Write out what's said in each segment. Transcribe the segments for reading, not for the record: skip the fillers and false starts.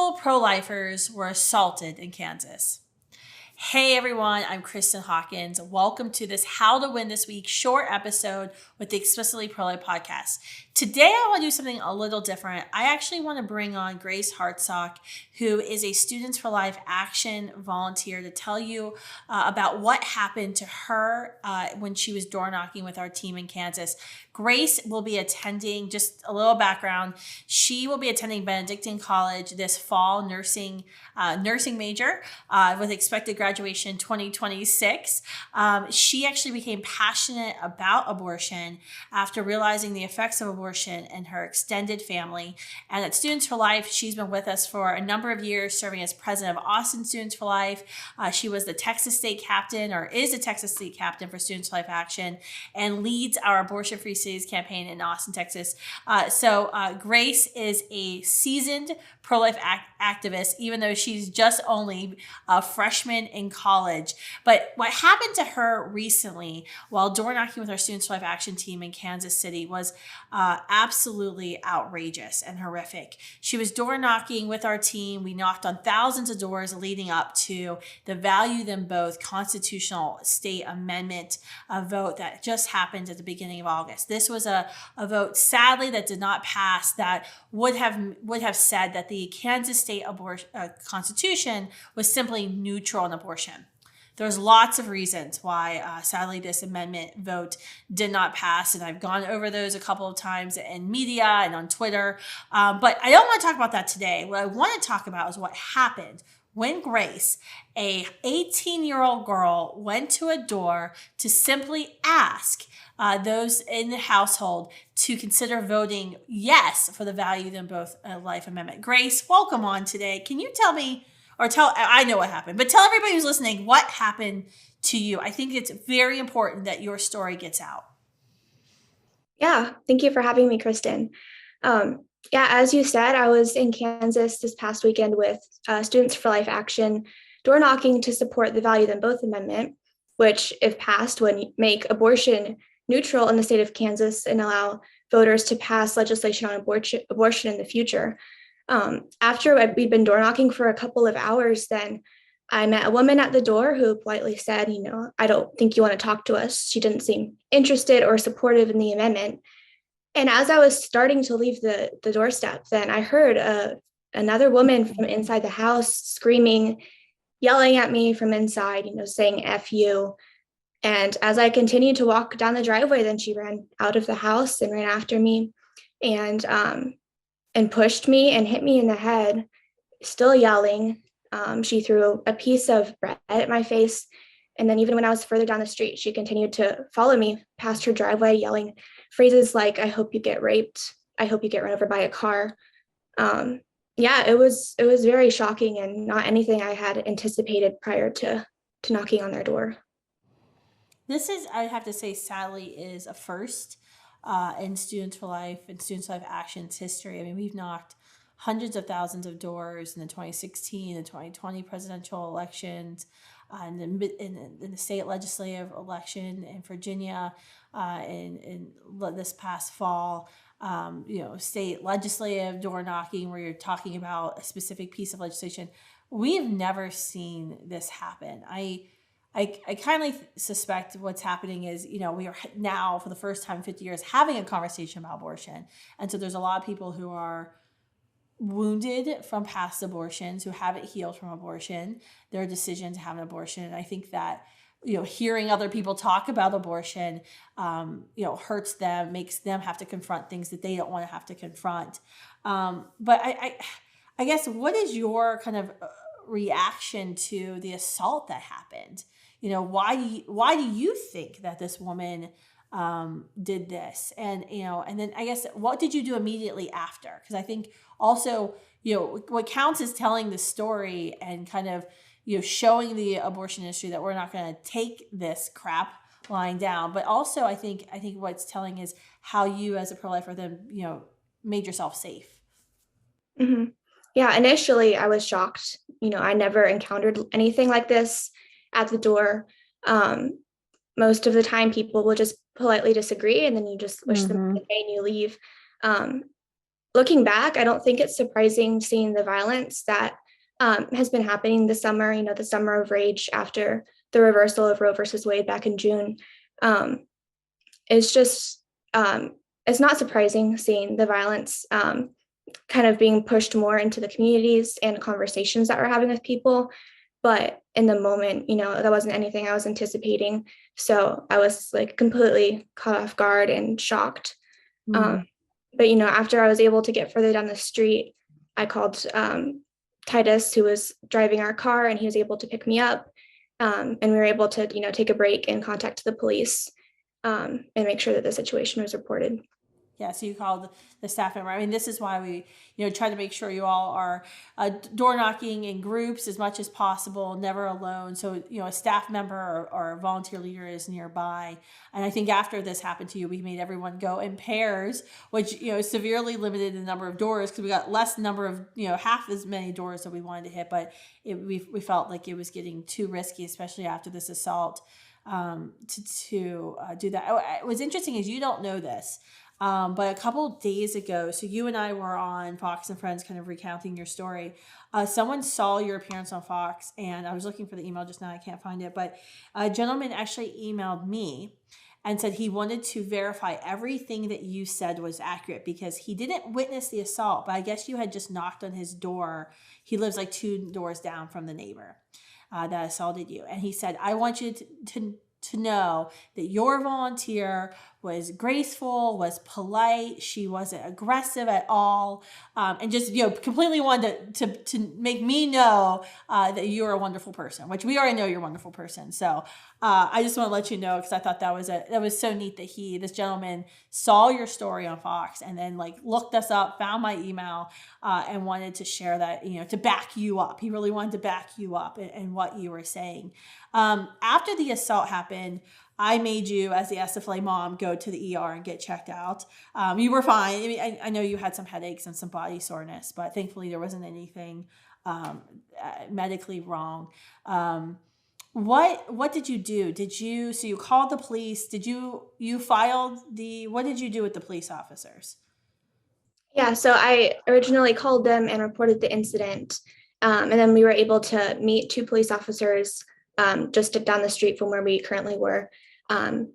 multiple pro-lifers were assaulted in Kansas. Hey everyone, I'm Kristan Hawkins. Welcome to this How to Win This Week short episode with the Explicitly Pro-Life podcast. Today I want to do something a little different. I actually want to bring on Grace Hartsock, who is a Students for Life Action volunteer, to tell you about what happened to her when she was door knocking with our team in Kansas. Grace will be attending, just a little background, she will be attending Benedictine College this fall, nursing major with expected graduation 2026. She actually became passionate about abortion after realizing the effects of abortion in her extended family. And at Students for Life, she's been with us for a number of years, serving as president of Austin Students for Life. She was the Texas state captain, or is the Texas state captain for Students for Life Action, and leads our abortion-free cities campaign in Austin, Texas. So Grace is a seasoned pro-life activist, even though she's just only a freshman in college. But what happened to her recently while door knocking with our Students for Life Action team in Kansas City was absolutely outrageous and horrific. She was door knocking with our team. We knocked on thousands of doors leading up to the Value Them Both constitutional state amendment vote that just happened at the beginning of August. This was a vote, sadly, that did not pass, that would have said that the Kansas state constitution was simply neutral on abortion. There's lots of reasons why, sadly, this amendment vote did not pass, and I've gone over those a couple of times in media and on Twitter, but I don't want to talk about that today. What I want to talk about is what happened when Grace, a 18-year-old girl, went to a door to simply ask those in the household to consider voting yes for the Value Them Both Life Amendment. Grace, welcome on today. Can you tell me, I know what happened, but tell everybody who's listening what happened to you. I think it's very important that your story gets out. Yeah, thank you for having me, Kristan. As you said, I was in Kansas this past weekend with Students for Life Action, door knocking to support the Value Them Both Amendment, which, if passed, would make abortion neutral in the state of Kansas and allow voters to pass legislation on abortion in the future. After we'd been door knocking for a couple of hours, then I met a woman at the door who politely said, I don't think you want to talk to us. She didn't seem interested or supportive in the amendment. And as I was starting to leave the doorstep, then I heard another woman from inside the house screaming, yelling at me from inside, saying F you. And as I continued to walk down the driveway, then she ran out of the house and ran after me and pushed me and hit me in the head, still yelling. She threw a piece of bread at my face. And then even when I was further down the street, she continued to follow me past her driveway, yelling phrases like, I hope you get raped. I hope you get run over by a car. It was very shocking and not anything I had anticipated prior to knocking on their door. This is, I have to say, sadly, is a first in Students for Life and Students for Life Action's history. I mean, we've knocked hundreds of thousands of doors in the 2016 and 2020 presidential elections, in the state legislative election in Virginia, in this past fall. State legislative door knocking where you're talking about a specific piece of legislation. We have never seen this happen. I kindly suspect what's happening is, we are now for the first time in 50 years having a conversation about abortion. And so there's a lot of people who are wounded from past abortions, who haven't healed from abortion, their decision to have an abortion. And I think that, hearing other people talk about abortion, hurts them, makes them have to confront things that they don't want to have to confront. But I guess, what is your kind of reaction to the assault that happened? Why do you think that this woman did this? And then I guess, what did you do immediately after? Because I think also, what counts is telling the story and kind of, showing the abortion industry that we're not going to take this crap lying down. But also, I think what's telling is how you, as a pro-lifer, then, made yourself safe. Mm-hmm. Yeah, initially I was shocked. I never encountered anything like this at the door. Most of the time people will just politely disagree and then you just wish them a good day and you leave. looking back, I don't think it's surprising seeing the violence that has been happening this summer, the summer of rage after the reversal of Roe versus Wade back in June. Um, it's just, it's not surprising seeing the violence kind of being pushed more into the communities and conversations that we're having with people. But in the moment, that wasn't anything I was anticipating. So I was like completely caught off guard and shocked. Mm. But, after I was able to get further down the street, I called Titus, who was driving our car, and he was able to pick me up. And we were able to, take a break and contact the police and make sure that the situation was reported. Yeah, so you called the staff member. I mean, this is why we, try to make sure you all are door knocking in groups as much as possible, never alone. So, a staff member or a volunteer leader is nearby. And I think after this happened to you, we made everyone go in pairs, which, severely limited the number of doors because we got less number of, half as many doors that we wanted to hit. But we felt like it was getting too risky, especially after this assault, to do that. What's interesting is you don't know this. But a couple days ago, so you and I were on Fox and Friends kind of recounting your story. Someone saw your appearance on Fox, and I was looking for the email just now. I can't find it. But a gentleman actually emailed me and said he wanted to verify everything that you said was accurate because he didn't witness the assault, but I guess you had just knocked on his door. He lives like 2 doors down from the neighbor that assaulted you. And he said, I want you to know that your volunteer was graceful, was polite. She wasn't aggressive at all. And just, completely wanted to make me know that you're a wonderful person, which we already know you're a wonderful person. So I just want to let you know, because I thought that was so neat that this gentleman saw your story on Fox and then looked us up, found my email, and wanted to share that, to back you up. He really wanted to back you up in what you were saying. After the assault happened, I made you, as the SFLA mom, go to the ER and get checked out. You were fine. I mean, I know you had some headaches and some body soreness, but thankfully there wasn't anything medically wrong. What did you do? So you called the police? You filed what did you do with the police officers? Yeah, so I originally called them and reported the incident. And then we were able to meet 2 police officers just down the street from where we currently were. And,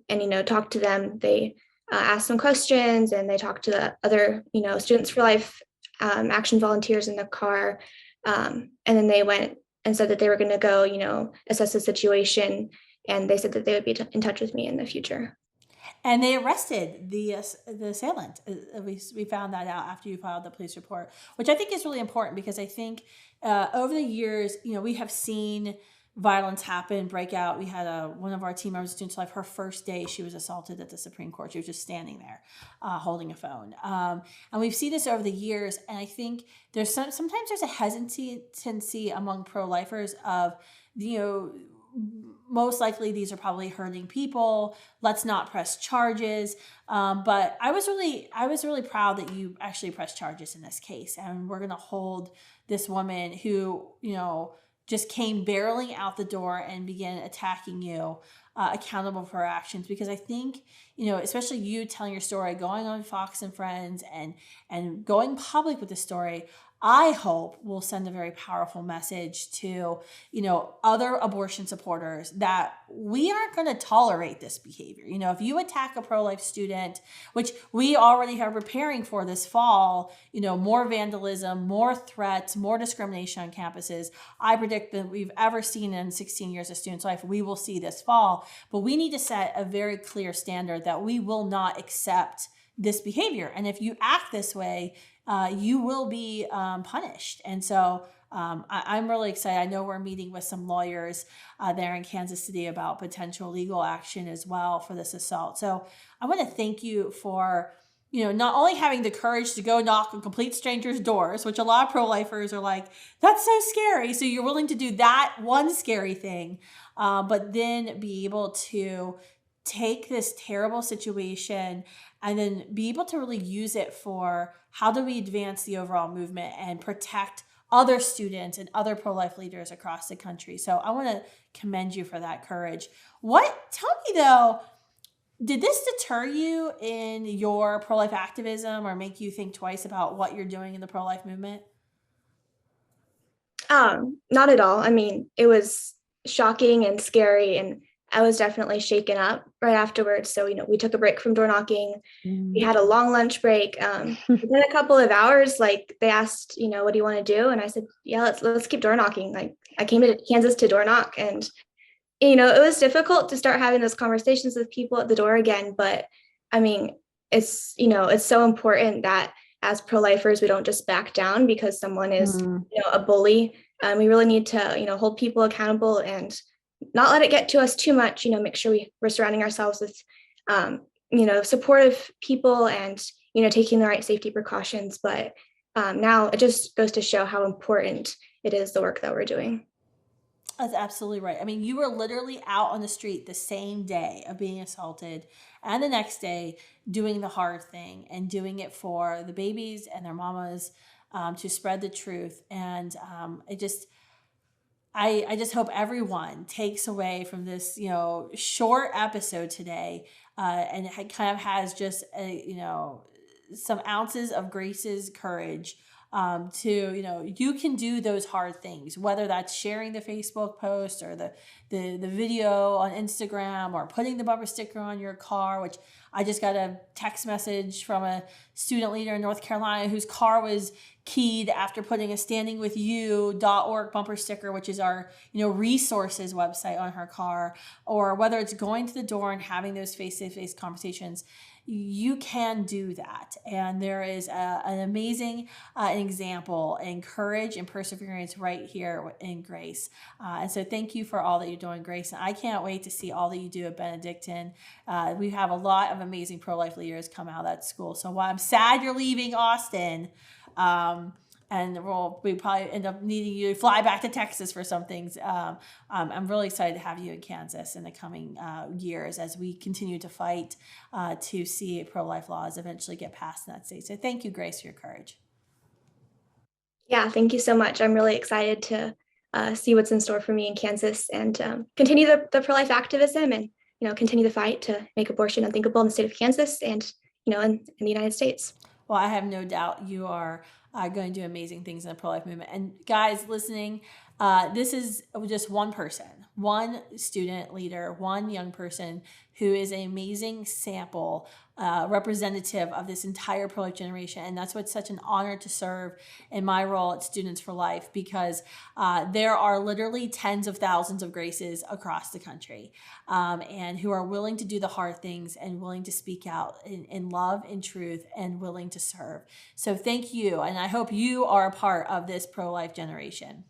talk to them. They asked some questions, and they talked to the other, Students for Life action volunteers in the car. And then they went and said that they were going to go, assess the situation. And they said that they would be in touch with me in the future. And they arrested the assailant. We found that out after you filed the police report, which I think is really important because I think over the years, we have seen violence happen, break out. We had one of our team members, Students for Life, her first day, she was assaulted at the Supreme Court. She was just standing there holding a phone. And we've seen this over the years. And I think sometimes there's a hesitancy among pro-lifers of, most likely these are probably hurting people. Let's not press charges. But I was really proud that you actually pressed charges in this case. And we're going to hold this woman who, just came barreling out the door and began attacking you accountable for her actions. Because I think, especially you telling your story, going on Fox and Friends and going public with the story, I hope will send a very powerful message to, other abortion supporters that we aren't going to tolerate this behavior. If you attack a pro-life student, which we already are preparing for this fall, more vandalism, more threats, more discrimination on campuses. I predict that we've ever seen in 16 years of Students' Life, we will see this fall. But we need to set a very clear standard that we will not accept this behavior. And if you act this way, you will be punished. And so I'm really excited. I know we're meeting with some lawyers there in Kansas City about potential legal action as well for this assault. So I want to thank you for, not only having the courage to go knock on complete strangers' doors, which a lot of pro-lifers are like, that's so scary. So you're willing to do that one scary thing, but then be able to take this terrible situation and then be able to really use it for how do we advance the overall movement and protect other students and other pro-life leaders across the country. So I want to commend you for that courage. Tell me though, Did this deter you in your pro-life activism or make you think twice about what you're doing in the pro-life movement? Not at all. I mean, it was shocking and scary, and I was definitely shaken up right afterwards. So, we took a break from door knocking. We had a long lunch break. Within a couple of hours, like they asked, what do you want to do? And I said, yeah, let's keep door knocking. Like I came to Kansas to door knock, and it was difficult to start having those conversations with people at the door again. But I mean, it's so important that as pro-lifers, we don't just back down because someone is, a bully. We really need to, hold people accountable and not let it get to us too much. Make sure we're surrounding ourselves with, supportive people and, taking the right safety precautions. But now it just goes to show how important it is, the work that we're doing. That's absolutely right. I mean, you were literally out on the street the same day of being assaulted and the next day doing the hard thing and doing it for the babies and their mamas, to spread the truth. And I just hope everyone takes away from this, short episode today, and it kind of has just some ounces of Grace's courage, you can do those hard things, whether that's sharing the Facebook post or the video on Instagram or putting the bumper sticker on your car, which I just got a text message from a student leader in North Carolina whose car was keyed after putting a standingwithyou.org bumper sticker, which is our, resources website, on her car, or whether it's going to the door and having those face-to-face conversations. You can do that. And there is an amazing example and courage and perseverance right here in Grace. And so thank you for all that you're doing, Grace. And I can't wait to see all that you do at Benedictine. We have a lot of amazing pro-life leaders come out of that school. So while I'm sad you're leaving Austin, and we probably end up needing you to fly back to Texas for some things. I'm really excited to have you in Kansas in the coming years as we continue to fight to see pro-life laws eventually get passed in that state. So thank you, Grace, for your courage. Yeah, thank you so much. I'm really excited to see what's in store for me in Kansas and continue the pro-life activism and, continue the fight to make abortion unthinkable in the state of Kansas and, in the United States. Well, I have no doubt you are going to do amazing things in the pro-life movement. And guys listening, this is just one person, one student leader, one young person who is an amazing sample, representative of this entire pro-life generation. And that's what's such an honor to serve in my role at Students for Life, because there are literally tens of thousands of Graces across the country, and who are willing to do the hard things and willing to speak out in love and truth and willing to serve. So thank you. And I hope you are a part of this pro-life generation.